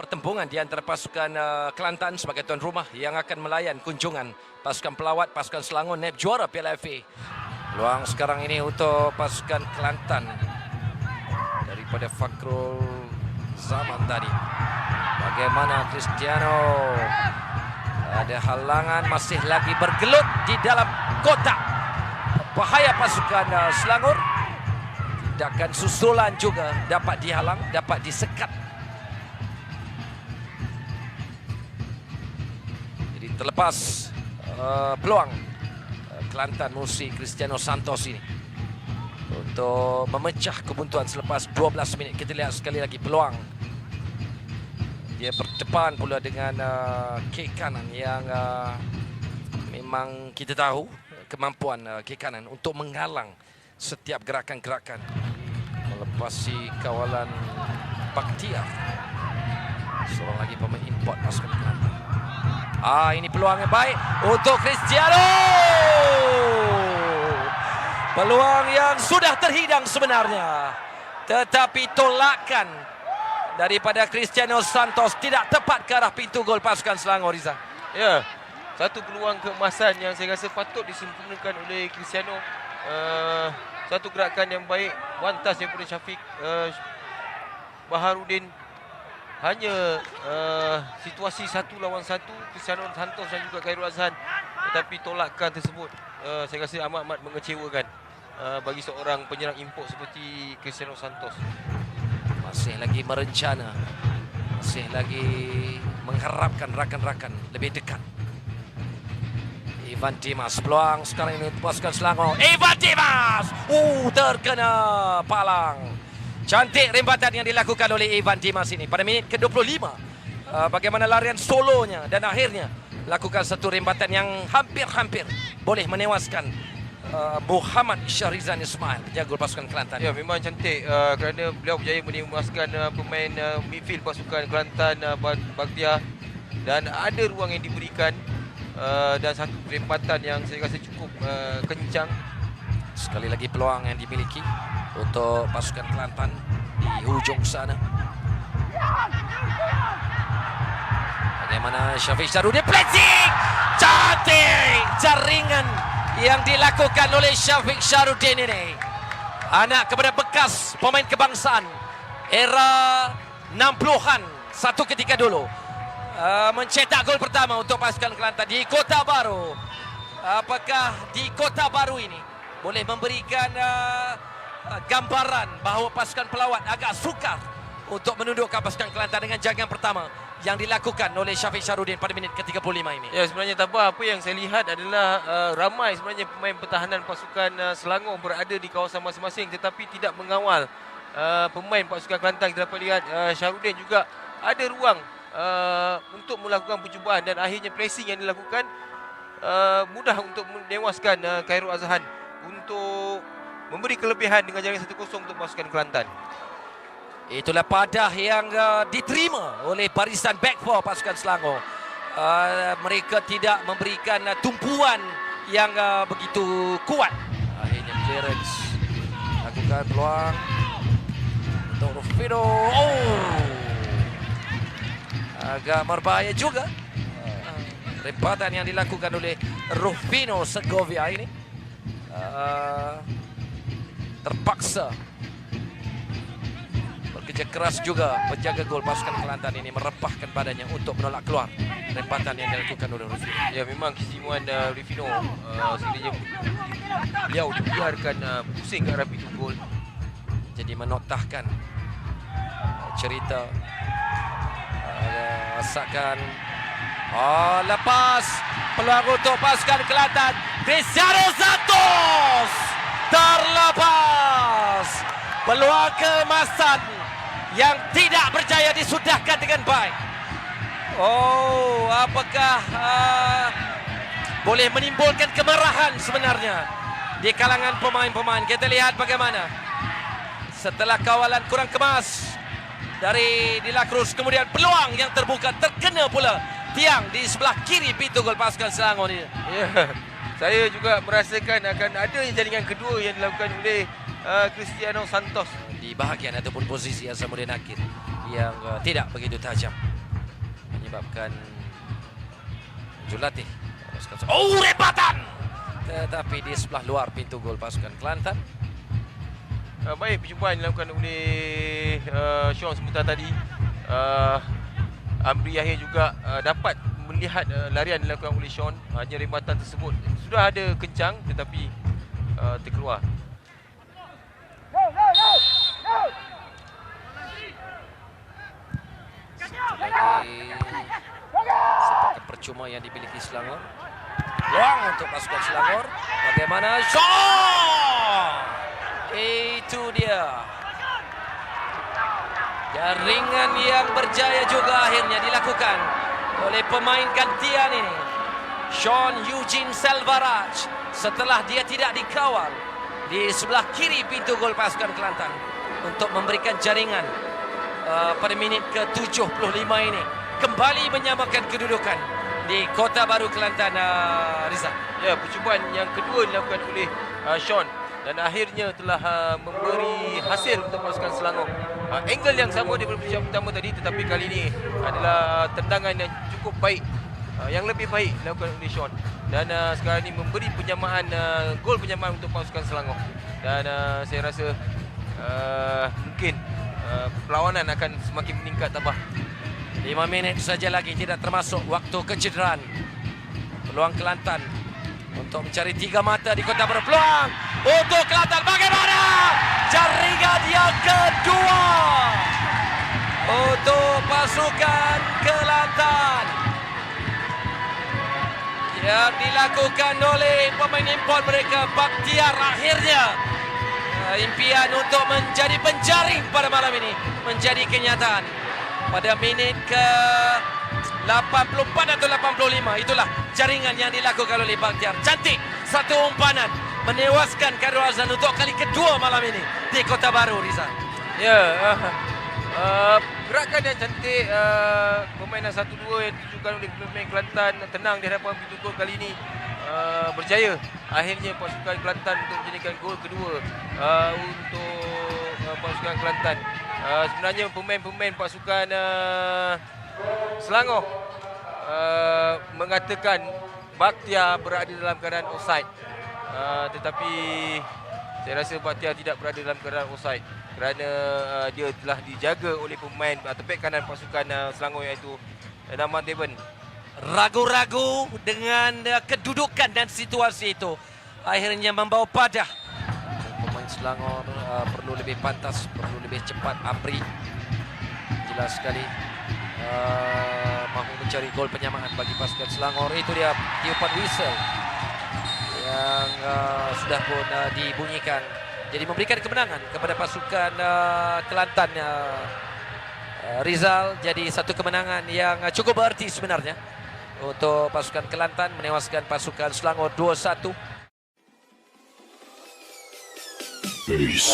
pertembungan di antara pasukan Kelantan sebagai tuan rumah yang akan melayan kunjungan pasukan Pelawat, pasukan Selangor, naib juara Piala FA. Peluang sekarang ini untuk pasukan Kelantan daripada Fakrul Zaman tadi. Bagaimana Cristiano? Ada halangan, masih lagi bergelut di dalam kotak. Bahaya pasukan Selangor. Tindakan susulan juga dapat dihalang, dapat disekat. Jadi terlepas peluang Kelantan musi Cristiano Santos ini untuk memecah kebuntuan selepas 12 minit. Kita lihat sekali lagi peluang. Dia berdepan pula dengan kaki kanan yang memang kita tahu kemampuan kaki kanan untuk menghalang setiap gerakan-gerakan, melepasi kawalan Bakhtiar, seorang lagi pemain import pasukan Kelantan. Ini peluang yang baik untuk Cristiano. Peluang yang sudah terhidang sebenarnya, tetapi tolakan daripada Cristiano Santos tidak tepat ke arah pintu gol pasukan Selangor, Rizal. Ya, satu peluang keemasan yang saya rasa patut disempurnakan oleh Cristiano. Satu gerakan yang baik, one touch daripada Syafiq Baharudin. Hanya situasi 1 lawan 1 Cristiano Santos dan juga Khairul Azhan, tetapi tolakan tersebut saya rasa amat mengecewakan bagi seorang penyerang import seperti Cristiano Santos. Masih lagi merencana, masih lagi mengharapkan rakan-rakan lebih dekat. Ivan Dimas, peluang sekarang ini pasukan Selangor. Ivan Dimas, terkena palang. Cantik rembatan yang dilakukan oleh Ivan Dimas ini pada minit ke-25. Bagaimana larian solonya dan akhirnya lakukan satu rembatan yang hampir-hampir boleh menewaskan Muhammad Syahrizan Ismail, penjaga gol pasukan Kelantan. Ya, memang cantik kerana beliau berjaya menewaskan pemain midfield pasukan Kelantan, Bakhtiar, dan ada ruang yang diberikan dan satu rembatan yang saya rasa cukup kencang. Sekali lagi peluang yang dimiliki untuk pasukan Kelantan di hujung sana. Bagaimana Syafiq Syarudin, placing cantik, jaringan yang dilakukan oleh Syafiq Syarudin ini. Anak kepada bekas pemain kebangsaan era 60-an satu ketika dulu. Mencetak gol pertama untuk pasukan Kelantan di Kota Baru. Apakah di Kota Baru ini boleh memberikan gambaran bahawa pasukan Pelawat agak sukar untuk menundukkan pasukan Kelantan dengan jaringan pertama yang dilakukan oleh Syafiq Syarudin pada minit ke-35 ini? Ya, sebenarnya tak apa yang saya lihat adalah ramai sebenarnya pemain pertahanan pasukan Selangor berada di kawasan masing-masing tetapi tidak mengawal pemain pasukan Kelantan. Kita dapat lihat Syarudin juga ada ruang untuk melakukan percubaan dan akhirnya pressing yang dilakukan mudah untuk menewaskan Khairul Azhan untuk memberi kelebihan dengan jaringan 1-0 untuk pasukan Kelantan. Itulah padah yang diterima oleh barisan back four pasukan Selangor. Mereka tidak memberikan tumpuan yang begitu kuat. Akhirnya clearance, lakukan peluang untuk Rufino. Agak berbahaya juga rembatan yang dilakukan oleh Rufino Segovia ini. Terpaksa bekerja keras juga penjaga gol pasukan Kelantan ini merepahkan badannya untuk menolak keluar rembatan yang dilakukan oleh Rufino. Ya, memang keistimewaan Rufino sekiranya beliau dibiarkan pusing ke arah pintu gol, jadi menotahkan cerita rasakan lepas peluang untuk pasukan Kelantan. Cristiano Santos terlepas, peluang keemasan yang tidak berjaya disudahkan dengan baik. Apakah boleh menimbulkan kemarahan sebenarnya di kalangan pemain-pemain? Kita lihat bagaimana setelah kawalan kurang kemas dari De La Cruz, kemudian peluang yang terbuka terkena pula tiang di sebelah kiri pintu gol pasukan Selangor ini. Ya, saya juga merasakan akan ada jaringan kedua yang dilakukan oleh Cristiano Santos di bahagian ataupun posisi Hasanuddin Nakir yang tidak begitu tajam. menyebabkan Julati. Oh, rebatan! Tetapi di sebelah luar pintu gol pasukan Kelantan. Baik, percubaan dilakukan oleh Sean sebentar tadi. Amri Yahya juga dapat melihat larian dilakukan oleh Sean. Hanya rebatan tersebut sudah ada kencang tetapi terkeluar. Lagi sepakat percuma yang dimiliki Selangor. Peluang untuk pasukan Selangor. Bagaimana shot? Itu dia. Jaringan yang berjaya juga akhirnya dilakukan oleh pemain gantian ini, Sean Eugene Selvaraj, setelah dia tidak dikawal di sebelah kiri pintu gol pasukan Kelantan untuk memberikan jaringan pada minit ke-75 ini kembali menyamakan kedudukan di Kota Baru Kelantan. Rizal. Ya, percubaan yang kedua dilakukan oleh Sean dan akhirnya telah memberi hasil untuk pasukan Selangor. Angle yang sama daripada percubaan pertama tadi, tetapi kali ini adalah tendangan yang cukup baik, yang lebih baik dilakukan oleh Sean. Dan sekarang ini memberi penyamaan, gol penyamaan untuk pasukan Selangor. Dan saya rasa mungkin perlawanan akan semakin meningkat tambah. 5 minit saja lagi, tidak termasuk waktu kecederaan. Peluang Kelantan untuk mencari 3 mata di Kota Baru. Peluang untuk Kelantan, bagaimana? Jaringan yang kedua untuk pasukan Kelantan yang dilakukan oleh pemain import mereka, Bakhtiar. Akhirnya impian untuk menjadi penjaring pada malam ini menjadi kenyataan. Pada minit ke 84 atau 85, itulah jaringan yang dilakukan oleh Bakhtiar. Cantik, satu umpanan menewaskan Khairul Azlan untuk kali kedua malam ini di Kota Baru, Rizal. Ya, gerakan yang cantik, permainan 1-2 yang ditujukan oleh pemain Kelantan tenang di hadapan pintu gol kali ini berjaya. Akhirnya pasukan Kelantan untuk menjadikan gol kedua untuk pasukan Kelantan. Sebenarnya pemain-pemain pasukan Selangor mengatakan Bakhtiar berada dalam keadaan offside, tetapi saya rasa Bakhtiar tidak berada dalam keadaan offside kerana dia telah dijaga oleh pemain tepek kanan pasukan Selangor, iaitu Naman Devan. Ragu-ragu dengan kedudukan dan situasi itu akhirnya membawa padah. Pemain Selangor perlu lebih pantas, perlu lebih cepat. Amri jelas sekali mahu mencari gol penyamaan bagi pasukan Selangor. Itu dia tiupan whistle yang sudah pun dibunyikan, jadi memberikan kemenangan kepada pasukan Kelantan. Rizal, jadi satu kemenangan yang cukup berarti sebenarnya untuk pasukan Kelantan, menewaskan pasukan Selangor 2-1. Peace.